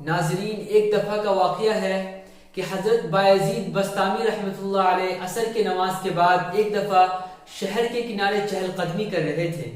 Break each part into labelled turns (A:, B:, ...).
A: ناظرین، ایک دفعہ کا واقعہ ہے کہ حضرت بایزید بسطامی رحمۃ اللہ علیہ عصر کے نماز کے بعد ایک دفعہ شہر کے کنارے چہل قدمی کر رہے تھے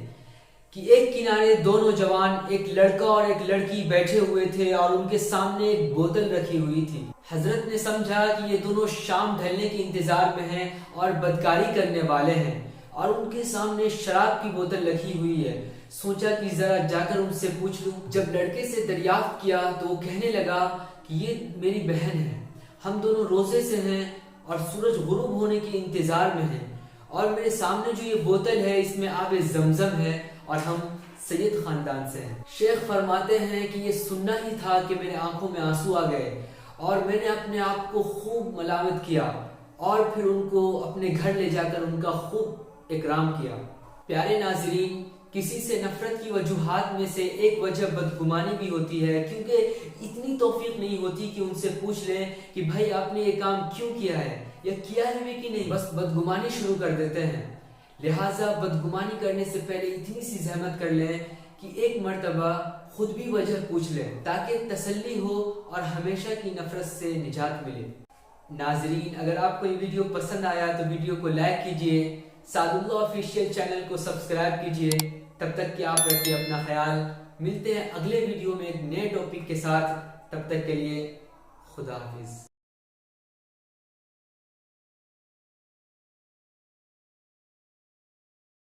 A: کہ ایک کنارے دو نوجوان، ایک لڑکا اور ایک لڑکی بیٹھے ہوئے تھے اور ان کے سامنے ایک بوتل رکھی ہوئی تھی۔ حضرت نے سمجھا کہ یہ دونوں شام ڈھلنے کے انتظار میں ہیں اور بدکاری کرنے والے ہیں، اور ان کے سامنے شراب کی بوتل رکھی ہوئی ہے۔ سوچا کہ ذرا جا کر ان سے پوچھ لوں۔ جب لڑکے سے دریافت کیا تو وہ کہنے لگا کہ یہ میری بہن ہے، ہم دونوں روزے سے ہیں اور سورج غروب ہونے کے انتظار میں ہیں، اور میرے سامنے جو یہ بوتل ہے اس میں آب زمزم ہے اور ہم سید خاندان سے ہیں۔ شیخ فرماتے ہیں کہ یہ سننا ہی تھا کہ میرے آنکھوں میں آنسو آ گئے اور میں نے اپنے آپ کو خوب ملامت کیا اور پھر ان کو اپنے گھر لے جا کر ان کا خوب اکرام کیا۔ پیارے ناظرین، کسی سے نفرت کی وجوہات میں سے ایک وجہ بدگمانی بھی ہوتی ہے، کیونکہ اتنی توفیق نہیں ہوتی کہ ان سے پوچھ لیں کہ بھائی آپ نے یہ کام کیوں کیا ہے یا کیا ہے بھی کہ نہیں، بس بدگمانی شروع کر دیتے ہیں۔ لہٰذا بدگمانی کرنے سے پہلے اتنی سی زحمت کر لیں کہ ایک مرتبہ خود بھی وجہ پوچھ لیں تاکہ تسلی ہو اور ہمیشہ کی نفرت سے نجات ملے۔ ناظرین، اگر آپ کو یہ ویڈیو پسند آیا تو ویڈیو کو لائک کیجئے، سعد اللہ آفیشیل چینل کو سبسکرائب کیجئے۔ تب تک کہ آپ رکھیے اپنا خیال۔ ملتے ہیں اگلے ویڈیو میں ایک نئے ٹاپک کے ساتھ، تب تک کے لیے خدا حافظ۔